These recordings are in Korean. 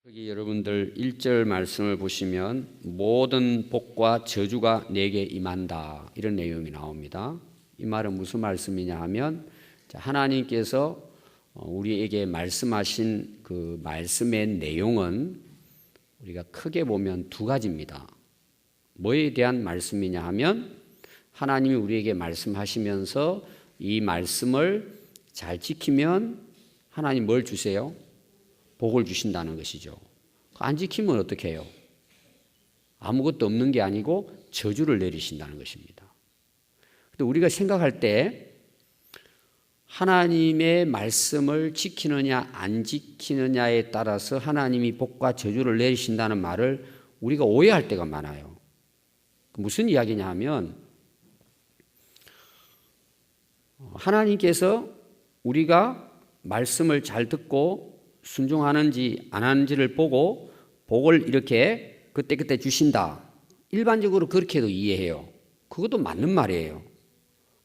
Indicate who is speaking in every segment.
Speaker 1: 여기 여러분들 1절 말씀을 보시면 모든 복과 저주가 내게 임한다 이런 내용이 나옵니다. 이 말은 무슨 말씀이냐 하면 하나님께서 우리에게 말씀하신 그 말씀의 내용은 우리가 크게 보면 두 가지입니다. 뭐에 대한 말씀이냐 하면 하나님이 우리에게 말씀하시면서 이 말씀을 잘 지키면 하나님 뭘 주세요? 복을 주신다는 것이죠. 안 지키면 어떻게 해요? 아무것도 없는 게 아니고 저주를 내리신다는 것입니다. 근데 우리가 생각할 때 하나님의 말씀을 지키느냐 안 지키느냐에 따라서 하나님이 복과 저주를 내리신다는 말을 우리가 오해할 때가 많아요. 무슨 이야기냐 하면 하나님께서 우리가 말씀을 잘 듣고 순종하는지 안 하는지를 보고 복을 이렇게 그때그때 주신다. 일반적으로 그렇게도 이해해요. 그것도 맞는 말이에요.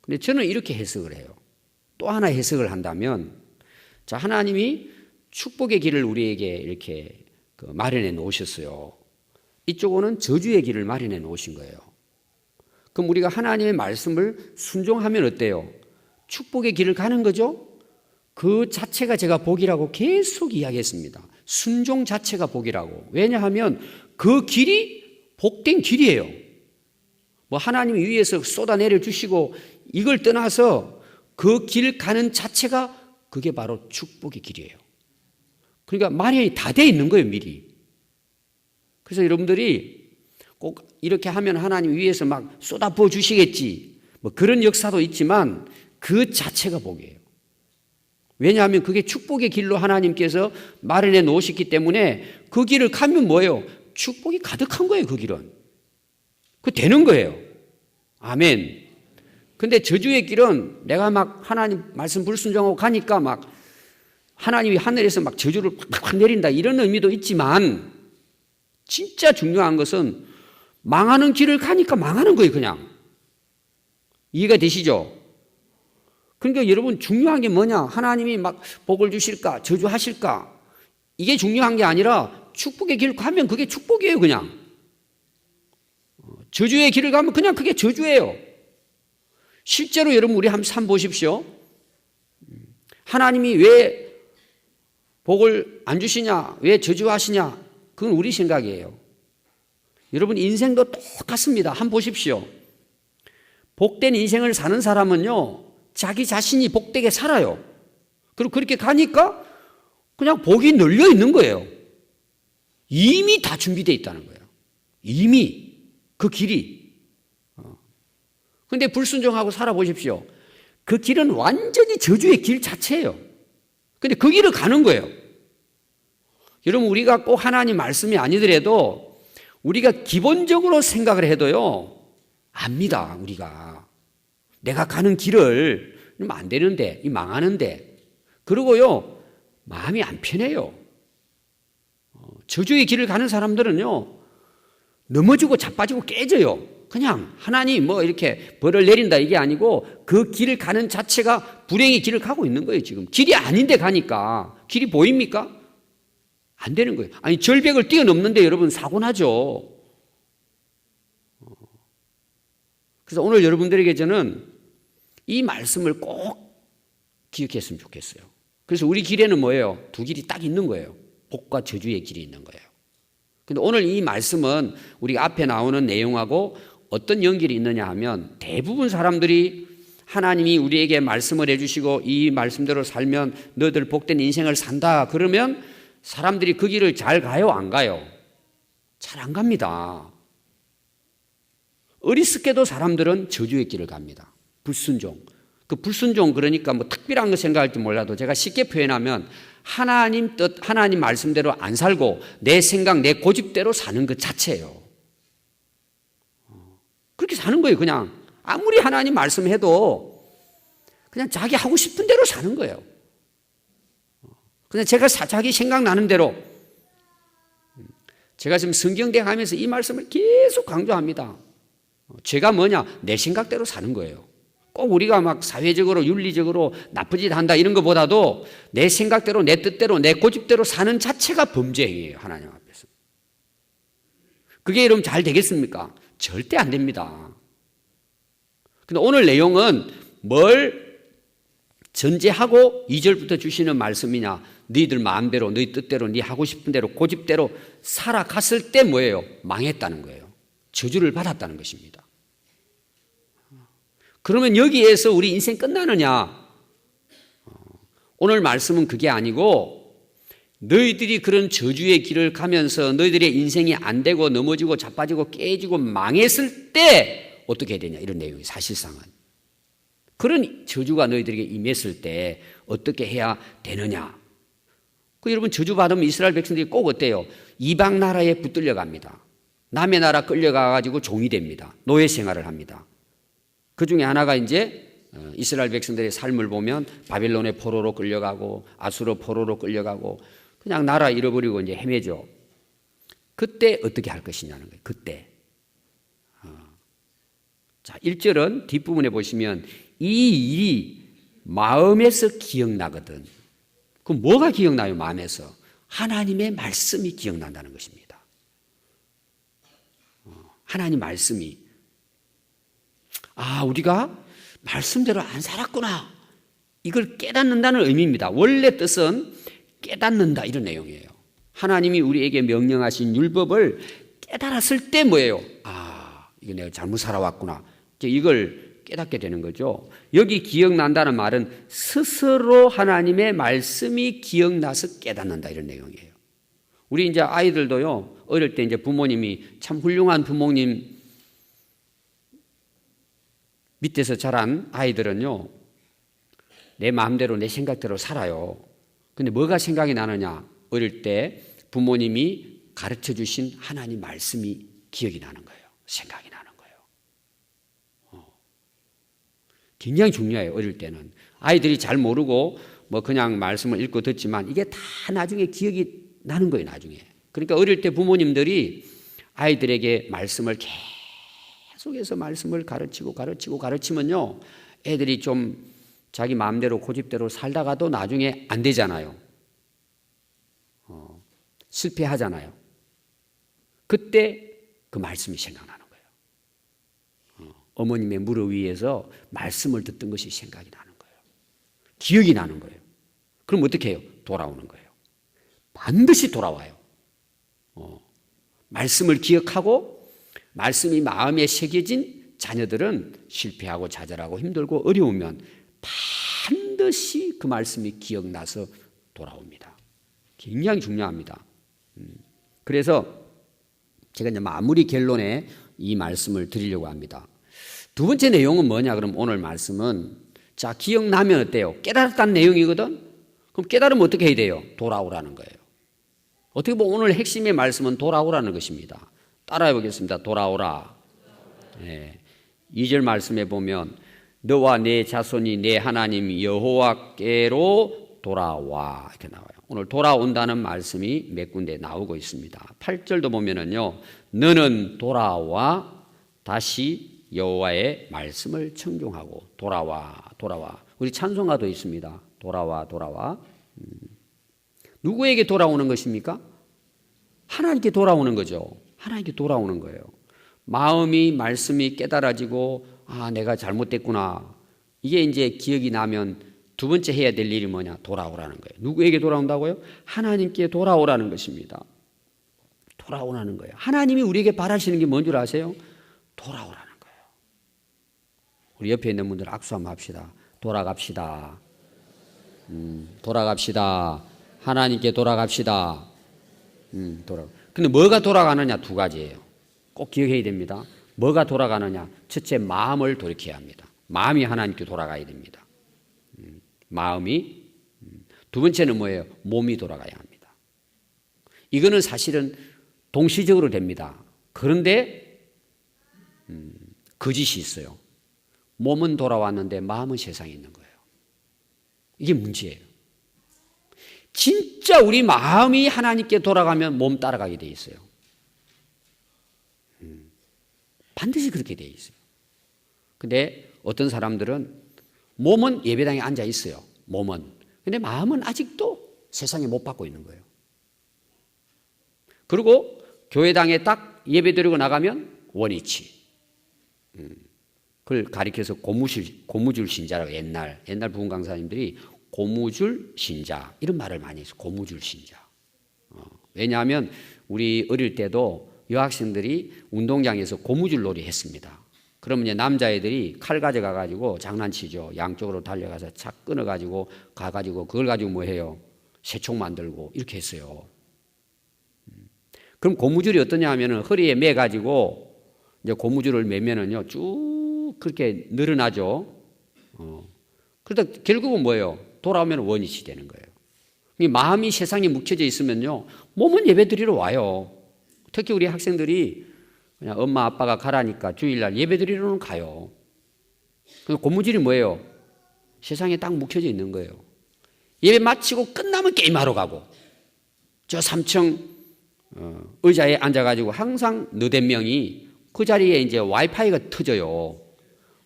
Speaker 1: 근데 저는 이렇게 해석을 해요. 또 하나 해석을 한다면, 자, 하나님이 축복의 길을 우리에게 이렇게 마련해 놓으셨어요. 이쪽으로는 저주의 길을 마련해 놓으신 거예요. 그럼 우리가 하나님의 말씀을 순종하면 어때요? 축복의 길을 가는 거죠? 그 자체가 제가 복이라고 계속 이야기했습니다. 순종 자체가 복이라고. 왜냐하면 그 길이 복된 길이에요. 뭐 하나님이 위에서 쏟아내려 주시고 이걸 떠나서 그 길 가는 자체가 그게 바로 축복의 길이에요. 그러니까 마련이 다 돼 있는 거예요, 미리. 그래서 여러분들이 꼭 이렇게 하면 하나님 위에서 막 쏟아부어 주시겠지. 뭐 그런 역사도 있지만 그 자체가 복이에요. 왜냐하면 그게 축복의 길로 하나님께서 마련해 놓으셨기 때문에 그 길을 가면 뭐예요? 축복이 가득한 거예요, 그 길은. 그 되는 거예요. 아멘. 근데 저주의 길은 내가 막 하나님 말씀 불순종하고 가니까 막 하나님이 하늘에서 막 저주를 팍팍 내린다 이런 의미도 있지만 진짜 중요한 것은 망하는 길을 가니까 망하는 거예요, 그냥. 이해가 되시죠? 그러니까 여러분 중요한 게 뭐냐? 하나님이 막 복을 주실까? 저주하실까? 이게 중요한 게 아니라 축복의 길을 가면 그게 축복이에요, 그냥. 저주의 길을 가면 그냥 그게 저주예요. 실제로 여러분 우리 한번 보십시오. 하나님이 왜 복을 안 주시냐? 왜 저주하시냐? 그건 우리 생각이에요. 여러분 인생도 똑같습니다. 한번 보십시오. 복된 인생을 사는 사람은요. 자기 자신이 복되게 살아요. 그리고 그렇게 가니까 그냥 복이 널려 있는 거예요. 이미 다 준비되어 있다는 거예요. 이미 그 길이. 그런데 불순종하고 살아보십시오. 그 길은 완전히 저주의 길 자체예요. 그런데 그 길을 가는 거예요. 여러분 우리가 꼭 하나님 말씀이 아니더라도 우리가 기본적으로 생각을 해도요. 압니다. 우리가. 내가 가는 길을 안 되는데, 망하는데, 그리고요, 마음이 안 편해요. 저주의 길을 가는 사람들은요, 넘어지고 자빠지고 깨져요. 그냥 하나님 뭐 이렇게 벌을 내린다 이게 아니고 그 길을 가는 자체가 불행의 길을 가고 있는 거예요, 지금. 길이 아닌데 가니까. 길이 보입니까? 안 되는 거예요. 아니, 절벽을 뛰어넘는데 여러분 사고 나죠. 그래서 오늘 여러분들에게 저는 이 말씀을 꼭 기억했으면 좋겠어요. 그래서 우리 길에는 뭐예요? 두 길이 딱 있는 거예요. 복과 저주의 길이 있는 거예요. 근데 오늘 이 말씀은 우리가 앞에 나오는 내용하고 어떤 연결이 있느냐 하면 대부분 사람들이 하나님이 우리에게 말씀을 해주시고 이 말씀대로 살면 너희들 복된 인생을 산다. 그러면 사람들이 그 길을 잘 가요? 안 가요? 잘 안 갑니다. 어리석게도 사람들은 저주의 길을 갑니다. 불순종. 그 불순종 그러니까 뭐 특별한 거 생각할지 몰라도 제가 쉽게 표현하면 하나님 뜻, 하나님 말씀대로 안 살고 내 생각, 내 고집대로 사는 것 자체예요. 그렇게 사는 거예요, 그냥. 아무리 하나님 말씀해도 그냥 자기 하고 싶은 대로 사는 거예요. 그냥 제가 자기 생각나는 대로. 제가 지금 성경대 하면서 이 말씀을 계속 강조합니다. 죄가 뭐냐? 내 생각대로 사는 거예요. 꼭 우리가 막 사회적으로 윤리적으로 나쁜 짓 한다 이런 것보다도 내 생각대로 내 뜻대로 내 고집대로 사는 자체가 범죄 행위예요. 하나님 앞에서. 그게 여러분 잘 되겠습니까? 절대 안 됩니다. 근데 오늘 내용은 뭘 전제하고 2절부터 주시는 말씀이냐? 너희들 마음대로 너희 뜻대로 네 하고 싶은 대로 고집대로 살아갔을 때 뭐예요? 망했다는 거예요. 저주를 받았다는 것입니다. 그러면 여기에서 우리 인생 끝나느냐? 오늘 말씀은 그게 아니고 너희들이 그런 저주의 길을 가면서 너희들의 인생이 안 되고 넘어지고 자빠지고 깨지고 망했을 때 어떻게 해야 되냐 이런 내용이 사실상은 그런 저주가 너희들에게 임했을 때 어떻게 해야 되느냐. 여러분 저주받으면 이스라엘 백성들이 꼭 어때요? 이방 나라에 붙들려 갑니다. 남의 나라 끌려가가지고 종이 됩니다. 노예 생활을 합니다. 그 중에 하나가 이제 이스라엘 백성들의 삶을 보면 바벨론의 포로로 끌려가고 아수르 포로로 끌려가고 그냥 나라 잃어버리고 이제 헤매죠. 그때 어떻게 할 것이냐는 거예요. 그때. 자, 1절은 뒷부분에 보시면 이 일이 마음에서 기억나거든. 그럼 뭐가 기억나요? 마음에서. 하나님의 말씀이 기억난다는 것입니다. 하나님 말씀이. 아, 우리가 말씀대로 안 살았구나. 이걸 깨닫는다는 의미입니다. 원래 뜻은 깨닫는다 이런 내용이에요. 하나님이 우리에게 명령하신 율법을 깨달았을 때 뭐예요? 아, 이거 내가 잘못 살아왔구나. 이걸 깨닫게 되는 거죠. 여기 기억난다는 말은 스스로 하나님의 말씀이 기억나서 깨닫는다 이런 내용이에요. 우리 이제 아이들도요, 어릴 때 이제 부모님이 참 훌륭한 부모님 밑에서 자란 아이들은요, 내 마음대로 내 생각대로 살아요. 근데 뭐가 생각이 나느냐? 어릴 때 부모님이 가르쳐 주신 하나님 말씀이 기억이 나는 거예요. 생각이 나는 거예요. 굉장히 중요해요. 어릴 때는. 아이들이 잘 모르고 뭐 그냥 말씀을 읽고 듣지만 이게 다 나중에 기억이 나는 거예요. 나중에. 그러니까 어릴 때 부모님들이 아이들에게 말씀을 계속해서 말씀을 가르치면요, 애들이 좀 자기 마음대로 고집대로 살다가도 나중에 안 되잖아요. 실패하잖아요. 그때 그 말씀이 생각나는 거예요. 어머님의 무릎 위에서 말씀을 듣던 것이 생각이 나는 거예요. 기억이 나는 거예요. 그럼 어떻게 해요? 돌아오는 거예요. 반드시 돌아와요. 말씀을 기억하고 말씀이 마음에 새겨진 자녀들은 실패하고 좌절하고 힘들고 어려우면 반드시 그 말씀이 기억나서 돌아옵니다. 굉장히 중요합니다. 그래서 제가 이제 마무리 결론에 이 말씀을 드리려고 합니다. 두 번째 내용은 뭐냐? 그럼 오늘 말씀은 자, 기억나면 어때요? 깨달았다는 내용이거든? 그럼 깨달으면 어떻게 해야 돼요? 돌아오라는 거예요. 어떻게 보면 오늘 핵심의 말씀은 돌아오라는 것입니다. 따라해 보겠습니다. 돌아오라. 네. 2절 말씀에 보면 너와 내 자손이 내 하나님 여호와께로 돌아와 이렇게 나와요. 오늘 돌아온다는 말씀이 몇 군데 나오고 있습니다. 8절도 보면은요, 너는 돌아와 다시 여호와의 말씀을 청종하고 돌아와. 우리 찬송가도 있습니다. 돌아와. 누구에게 돌아오는 것입니까? 하나님께 돌아오는 거죠. 하나님께 돌아오는 거예요. 마음이 말씀이 깨달아지고 아, 내가 잘못됐구나. 이게 이제 기억이 나면 두 번째 해야 될 일이 뭐냐? 돌아오라는 거예요. 누구에게 돌아온다고요? 하나님께 돌아오라는 것입니다. 돌아오라는 거예요. 하나님이 우리에게 바라시는 게 뭔 줄 아세요? 돌아오라는 거예요. 우리 옆에 있는 분들 악수 한번 합시다. 돌아갑시다. 돌아갑시다. 하나님께 돌아갑시다. 근데 뭐가 돌아가느냐? 두 가지예요. 꼭 기억해야 됩니다. 뭐가 돌아가느냐? 첫째, 마음을 돌이켜야 합니다. 마음이 하나님께 돌아가야 됩니다. 마음이. 두 번째는 뭐예요? 몸이 돌아가야 합니다. 이거는 사실은 동시적으로 됩니다. 그런데 거짓이 있어요. 몸은 돌아왔는데 마음은 세상에 있는 거예요. 이게 문제예요. 진짜 우리 마음이 하나님께 돌아가면 몸 따라가게 돼 있어요. 반드시 그렇게 돼 있어요. 근데 어떤 사람들은 몸은 예배당에 앉아 있어요. 몸은. 근데 마음은 아직도 세상에 못 받고 있는 거예요. 그리고 교회당에 딱 예배 드리고 나가면 원위치. 그걸 가리켜서 고무줄 신자라고 옛날 부흥 강사님들이 고무줄 신자 이런 말을 많이 했어요. 고무줄 신자. 왜냐하면 우리 어릴 때도 여학생들이 운동장에서 고무줄 놀이 했습니다. 그러면 이제 남자애들이 칼 가져가가지고 장난치죠. 양쪽으로 달려가서 착 끊어가지고 가가지고 그걸 가지고 뭐 해요? 새총 만들고 이렇게 했어요. 그럼 고무줄이 어떠냐 하면은 허리에 매가지고 이제 고무줄을 매면은요 쭉 그렇게 늘어나죠. 그러다 결국은 뭐예요? 돌아오면 원위치 되는 거예요. 이 마음이 세상에 묵혀져 있으면요 몸은 예배 드리러 와요. 특히 우리 학생들이 그냥 엄마 아빠가 가라니까 주일날 예배 드리러는 가요. 고무줄이 뭐예요? 세상에 딱 묵혀져 있는 거예요. 예배 마치고 끝나면 게임하러 가고 저 3층 의자에 앉아가지고 항상 너댓 명이 그 자리에 이제 와이파이가 터져요.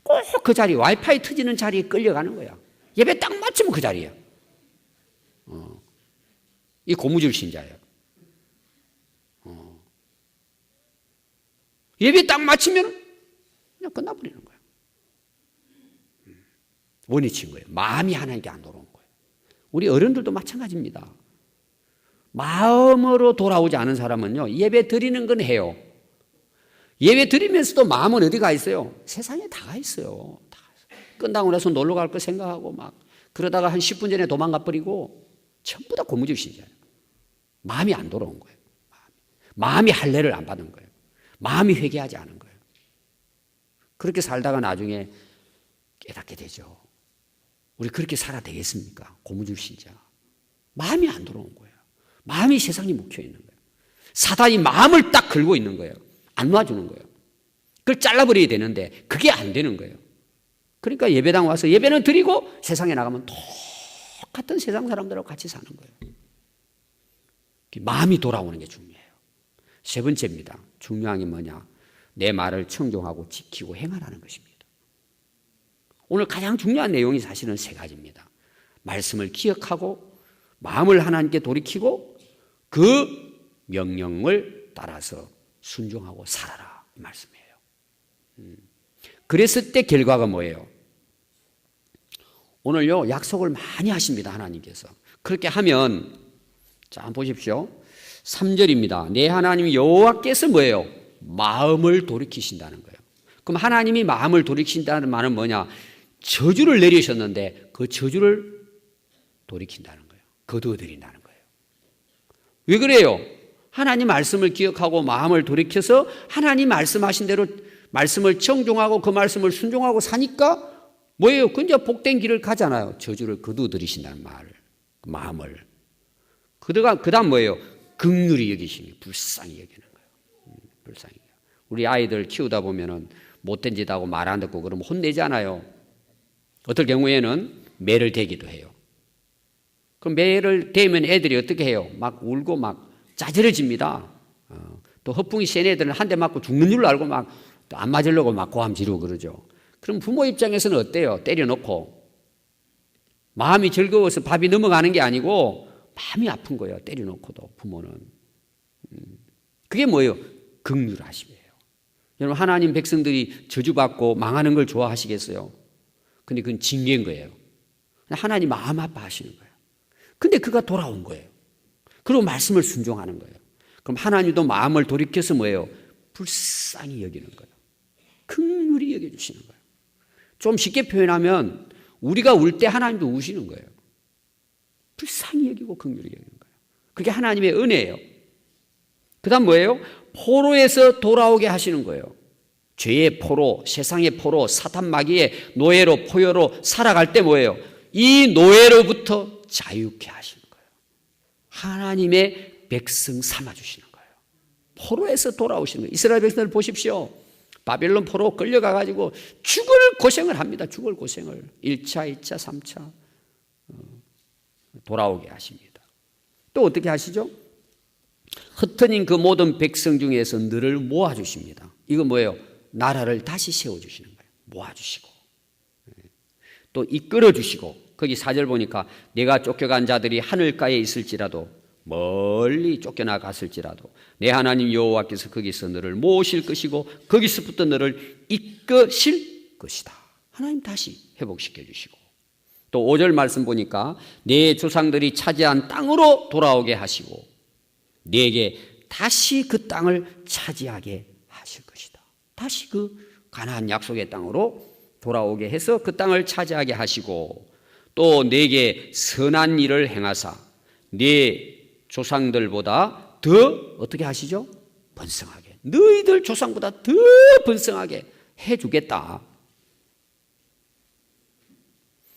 Speaker 1: 꼭 그 자리 와이파이 터지는 자리에 끌려가는 거야. 예배 딱 마치면 그 자리야. 이 고무줄 신자예요. 예배 딱 마치면 그냥 끝나버리는 거예요. 원위치인 거예요. 마음이 하나님께 안 돌아온 거예요. 우리 어른들도 마찬가지입니다. 마음으로 돌아오지 않은 사람은요 예배 드리는 건 해요. 예배 드리면서도 마음은 어디 가 있어요? 세상에 다 가 있어요. 다 끝나고 나서 놀러 갈 거 생각하고 막 그러다가 한 10분 전에 도망가 버리고 전부 다 고무줄 신자예요. 마음이 안 돌아온 거예요. 마음이 할례를 안 받은 거예요. 마음이 회개하지 않은 거예요. 그렇게 살다가 나중에 깨닫게 되죠. 우리 그렇게 살아야 되겠습니까? 고무줄 신자. 마음이 안 돌아온 거예요. 마음이 세상에 묵혀 있는 거예요. 사단이 마음을 딱 걸고 있는 거예요. 안 놔주는 거예요. 그걸 잘라버려야 되는데 그게 안 되는 거예요. 그러니까 예배당 와서 예배는 드리고 세상에 나가면 똑같은 세상 사람들하고 같이 사는 거예요. 마음이 돌아오는 게 중요해요. 세 번째입니다. 중요한 게 뭐냐? 내 말을 청종하고 지키고 행하라는 것입니다. 오늘 가장 중요한 내용이 사실은 세 가지입니다. 말씀을 기억하고 마음을 하나님께 돌이키고 그 명령을 따라서 순종하고 살아라 이 말씀이에요. 그랬을 때 결과가 뭐예요? 오늘요 약속을 많이 하십니다. 하나님께서. 그렇게 하면 자 한번 보십시오. 3절입니다. 내 하나님 여호와께서 뭐예요? 마음을 돌이키신다는 거예요. 그럼 하나님이 마음을 돌이킨다는 말은 뭐냐? 저주를 내리셨는데 그 저주를 돌이킨다는 거예요. 거두어드린다는 거예요. 왜 그래요? 하나님 말씀을 기억하고 마음을 돌이켜서 하나님 말씀하신 대로 말씀을 청종하고 그 말씀을 순종하고 사니까 뭐예요? 그저 복된 길을 가잖아요. 저주를 거두어드리신다는 마음을. 그 다음 뭐예요? 긍휼히 여기시니 불쌍히 여기는 거예요. 불쌍히. 우리 아이들 키우다 보면은 못된 짓 하고 말 안 듣고 그러면 혼내잖아요. 어떨 경우에는 매를 대기도 해요. 그럼 매를 대면 애들이 어떻게 해요? 막 울고 막 짜증해집니다. 또 허풍이 센 애들은 한 대 맞고 죽는 줄 알고 막 안 맞으려고 막 고함 지르고 그러죠. 그럼 부모 입장에서는 어때요? 때려놓고 마음이 즐거워서 밥이 넘어가는 게 아니고 마음이 아픈 거예요. 때려놓고도 부모는. 그게 뭐예요? 긍휼하심이에요. 여러분 하나님 백성들이 저주받고 망하는 걸 좋아하시겠어요? 근데 그건 징계인 거예요. 하나님 마음 아파하시는 거예요. 근데 그가 돌아온 거예요. 그리고 말씀을 순종하는 거예요. 그럼 하나님도 마음을 돌이켜서 뭐예요? 불쌍히 여기는 거예요. 긍휼히 여겨주시는 거예요. 좀 쉽게 표현하면 우리가 울 때 하나님도 우시는 거예요. 불쌍히 여기고 긍휼히 여기는 거예요. 그게 하나님의 은혜예요. 그 다음 뭐예요? 포로에서 돌아오게 하시는 거예요. 죄의 포로, 세상의 포로, 사탄 마귀의 노예로 포효로 살아갈 때 뭐예요? 이 노예로부터 자유케 하시는 거예요. 하나님의 백성 삼아주시는 거예요. 포로에서 돌아오시는 거예요. 이스라엘 백성들 보십시오. 바벨론 포로 끌려가가지고 죽을 고생을 합니다. 죽을 고생을. 1차, 2차, 3차 돌아오게 하십니다. 또 어떻게 하시죠? 흩어진 그 모든 백성 중에서 너를 모아주십니다. 이거 뭐예요? 나라를 다시 세워주시는 거예요. 모아주시고. 또 이끌어 주시고, 거기 4절 보니까 내가 쫓겨간 자들이 하늘가에 있을지라도 멀리 쫓겨나갔을지라도 내 하나님 여호와께서 거기서 너를 모실 것이고 거기서부터 너를 이끄실 것이다. 하나님 다시 회복시켜 주시고, 또 5절 말씀 보니까 내 조상들이 차지한 땅으로 돌아오게 하시고 네게 다시 그 땅을 차지하게 하실 것이다. 다시 그 가나안 약속의 땅으로 돌아오게 해서 그 땅을 차지하게 하시고, 또 네게 선한 일을 행하사 네 조상들보다 더 어떻게 하시죠? 번성하게, 너희들 조상보다 더 번성하게 해주겠다.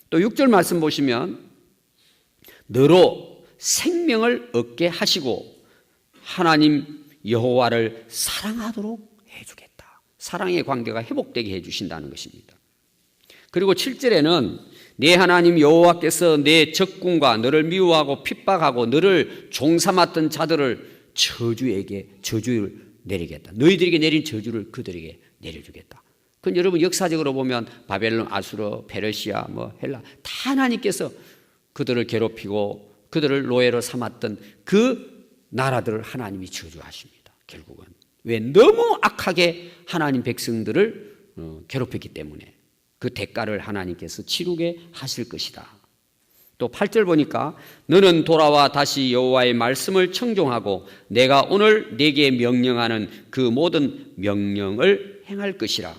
Speaker 1: 또 6절 말씀 보시면 너로 생명을 얻게 하시고 하나님 여호와를 사랑하도록 해주겠다. 사랑의 관계가 회복되게 해주신다는 것입니다. 그리고 7절에는 내 하나님 여호와께서 내 적군과 너를 미워하고 핍박하고 너를 종삼았던 자들을 저주를 내리겠다. 너희들에게 내린 저주를 그들에게 내려주겠다. 그건 여러분 역사적으로 보면 바벨론, 아수르, 페르시아, 헬라 다 하나님께서 그들을 괴롭히고 그들을 노예로 삼았던 그 나라들을 하나님이 저주하십니다. 결국은 왜? 너무 악하게 하나님 백성들을 괴롭혔기 때문에 그 대가를 하나님께서 치르게 하실 것이다. 또 8절 보니까 너는 돌아와 다시 여호와의 말씀을 청종하고 내가 오늘 네게 명령하는 그 모든 명령을 행할 것이라.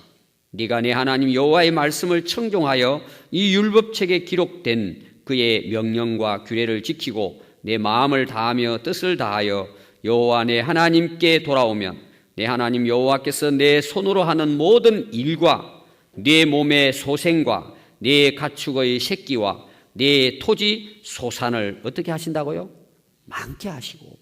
Speaker 1: 네가 내 하나님 여호와의 말씀을 청종하여 이 율법책에 기록된 그의 명령과 규례를 지키고 내 마음을 다하며 뜻을 다하여 여호와 내 하나님께 돌아오면 내 하나님 여호와께서 내 손으로 하는 모든 일과 네 몸의 소생과 네 가축의 새끼와 네 토지 소산을 어떻게 하신다고요? 많게 하시고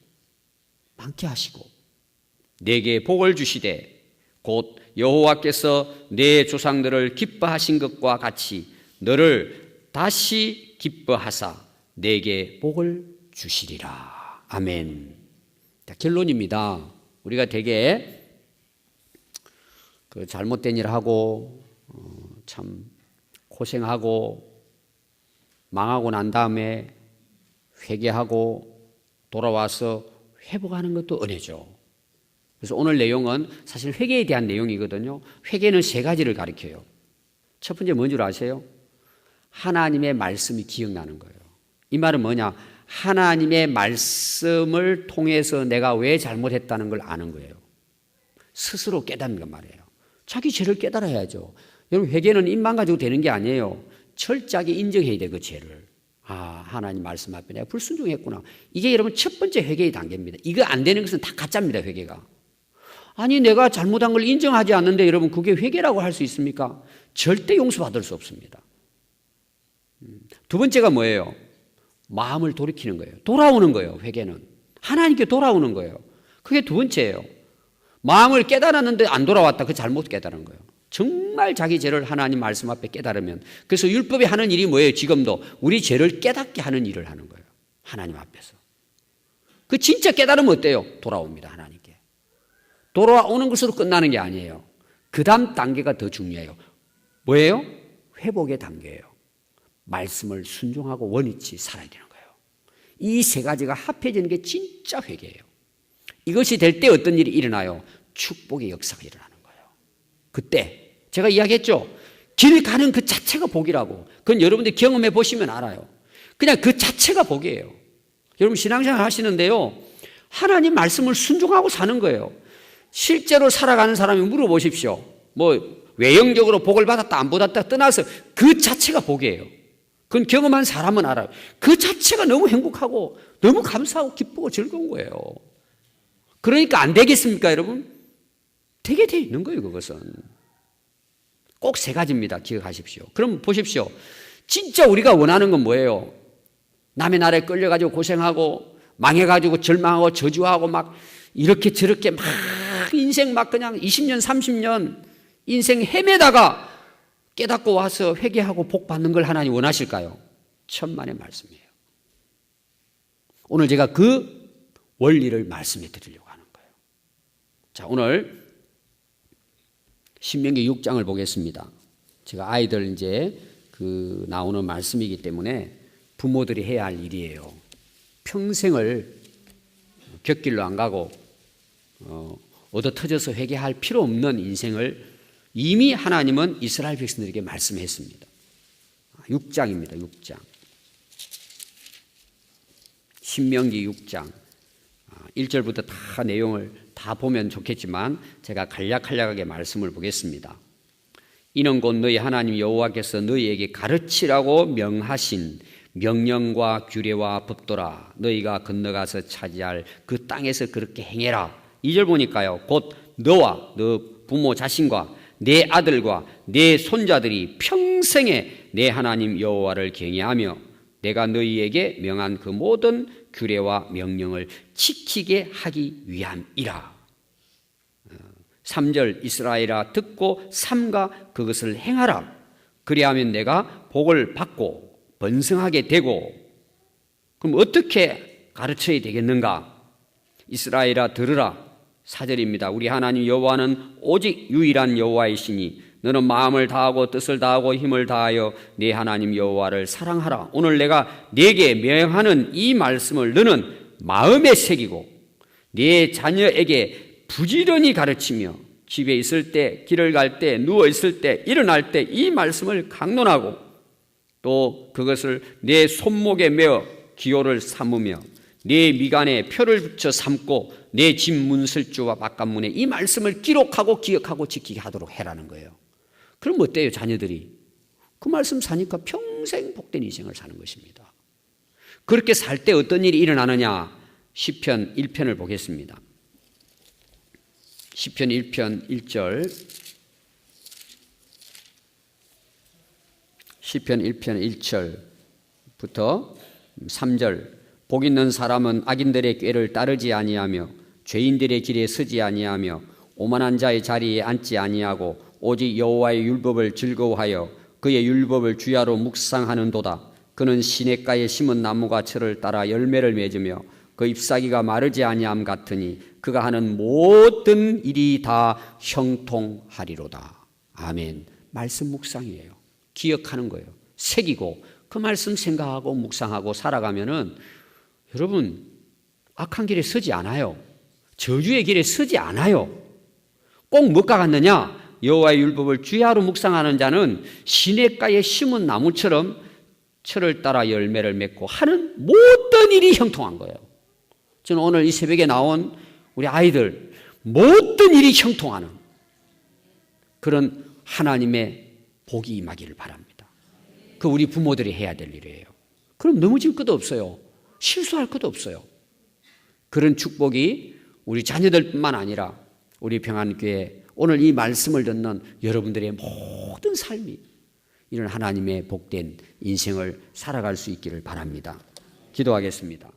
Speaker 1: 네게 복을 주시되 곧 여호와께서 내 조상들을 기뻐하신 것과 같이 너를 다시 기뻐하사 네게 복을 주시리라. 아멘. 자, 결론입니다. 우리가 되게 그 잘못된 일 하고 참 고생하고 망하고 난 다음에 회개하고 돌아와서 회복하는 것도 은혜죠. 그래서 오늘 내용은 사실 회개에 대한 내용이거든요. 회개는 3가지를 가리켜요. 첫 번째 뭔 줄 아세요? 하나님의 말씀이 기억나는 거예요. 이 말은 뭐냐? 하나님의 말씀을 통해서 내가 왜 잘못했다는 걸 아는 거예요. 스스로 깨닫는 것 말이에요. 자기 죄를 깨달아야죠. 여러분, 회개는 입만 가지고 되는 게 아니에요. 철저하게 인정해야 돼, 그 죄를. 아, 하나님 말씀 앞에 내가 불순종했구나. 이게 여러분 첫 번째 회개의 단계입니다. 이거 안 되는 것은 다 가짜입니다, 회개가. 아니, 내가 잘못한 걸 인정하지 않는데 여러분 그게 회개라고 할 수 있습니까? 절대 용서받을 수 없습니다. 두 번째가 뭐예요? 마음을 돌이키는 거예요. 돌아오는 거예요, 회개는. 하나님께 돌아오는 거예요. 그게 두 번째예요. 마음을 깨달았는데 안 돌아왔다. 그 잘못 깨달은 거예요. 정말 자기 죄를 하나님 말씀 앞에 깨달으면, 그래서 율법이 하는 일이 뭐예요? 지금도 우리 죄를 깨닫게 하는 일을 하는 거예요. 하나님 앞에서. 그 진짜 깨달으면 어때요? 돌아옵니다, 하나님께. 돌아오는 것으로 끝나는 게 아니에요. 그 다음 단계가 더 중요해요. 뭐예요? 회복의 단계예요. 말씀을 순종하고 원위치 살아야 되는 거예요. 이 3가지가 합해지는 게 진짜 회개예요. 이것이 될 때 어떤 일이 일어나요? 축복의 역사가 일어나는 거예요. 그때 제가 이야기했죠. 길 가는 그 자체가 복이라고. 그건 여러분들이 경험해 보시면 알아요. 그냥 그 자체가 복이에요. 여러분 신앙생활 하시는데요, 하나님 말씀을 순종하고 사는 거예요. 실제로 살아가는 사람이 물어보십시오. 외형적으로 복을 받았다 안 받았다 떠나서 그 자체가 복이에요. 그건 경험한 사람은 알아요. 그 자체가 너무 행복하고 너무 감사하고 기쁘고 즐거운 거예요. 그러니까 안 되겠습니까, 여러분? 되게 돼 있는 거예요, 그것은. 꼭 3가지입니다. 기억하십시오. 그럼 보십시오. 진짜 우리가 원하는 건 뭐예요? 남의 나라에 끌려가지고 고생하고 망해가지고 절망하고 저주하고 막 이렇게 저렇게 막 인생 막 그냥 20년, 30년 인생 헤매다가 깨닫고 와서 회개하고 복 받는 걸 하나님 원하실까요? 천만의 말씀이에요. 오늘 제가 그 원리를 말씀해 드리려고 하는 거예요. 자, 오늘 신명기 6장을 보겠습니다. 제가 아이들 이제 나오는 말씀이기 때문에 부모들이 해야 할 일이에요. 평생을 곁길로 안 가고 얻어터져서 회개할 필요 없는 인생을 이미 하나님은 이스라엘 백성들에게 말씀했습니다. 6장입니다. 6장. 신명기 6장 1절부터 다 내용을 다 보면 좋겠지만 제가 간략하게 말씀을 보겠습니다. 이는 곧 너희 하나님 여호와께서 너희에게 가르치라고 명하신 명령과 규례와 법도라. 너희가 건너가서 차지할 그 땅에서 그렇게 행해라. 2절 보니까요. 곧 너와 너 부모 자신과 내 아들과 내 손자들이 평생에 내 하나님 여호와를 경외하며 내가 너희에게 명한 그 모든 규례와 명령을 지키게 하기 위함이라. 3절 이스라엘아 듣고 삼가 그것을 행하라. 그리하면 내가 복을 받고 번성하게 되고. 그럼 어떻게 가르쳐야 되겠는가? 이스라엘아 들으라. 4절입니다. 우리 하나님 여호와는 오직 유일한 여호와이시니 너는 마음을 다하고 뜻을 다하고 힘을 다하여 네 하나님 여호와를 사랑하라. 오늘 내가 네게 명하는 이 말씀을 너는 마음에 새기고 네 자녀에게 부지런히 가르치며 집에 있을 때, 길을 갈 때, 누워 있을 때, 일어날 때 이 말씀을 강론하고 또 그것을 내 손목에 메어 기호를 삼으며 내 미간에 표를 붙여 삼고 내 집 문설주와 바깥문에 이 말씀을 기록하고 기억하고 지키게 하도록 해라는 거예요. 그럼 어때요? 자녀들이 그 말씀 사니까 평생 복된 인생을 사는 것입니다. 그렇게 살 때 어떤 일이 일어나느냐? 시편 1편을 보겠습니다. 시편 1편 1절, 시편 1편 1절부터 3절. 복 있는 사람은 악인들의 꾀를 따르지 아니하며 죄인들의 길에 서지 아니하며 오만한 자의 자리에 앉지 아니하고 오직 여호와의 율법을 즐거워하여 그의 율법을 주야로 묵상하는도다. 그는 시냇가에 심은 나무가 철을 따라 열매를 맺으며 그 잎사귀가 마르지 아니함 같으니 그가 하는 모든 일이 다 형통하리로다. 아멘. 말씀 묵상이에요. 기억하는 거예요. 새기고 그 말씀 생각하고 묵상하고 살아가면은 여러분 악한 길에 서지 않아요. 저주의 길에 서지 않아요. 꼭 뭐가 같느냐? 여호와의 율법을 주야로 묵상하는 자는 시냇가에 심은 나무처럼 철을 따라 열매를 맺고 하는 모든 일이 형통한 거예요. 저는 오늘 이 새벽에 나온 우리 아이들 모든 일이 형통하는 그런 하나님의 복이 임하기를 바랍니다. 그 우리 부모들이 해야 될 일이에요. 그럼 넘어질 것도 없어요. 실수할 것도 없어요. 그런 축복이 우리 자녀들뿐만 아니라 우리 평안교회 오늘 이 말씀을 듣는 여러분들의 모든 삶이 이런 하나님의 복된 인생을 살아갈 수 있기를 바랍니다. 기도하겠습니다.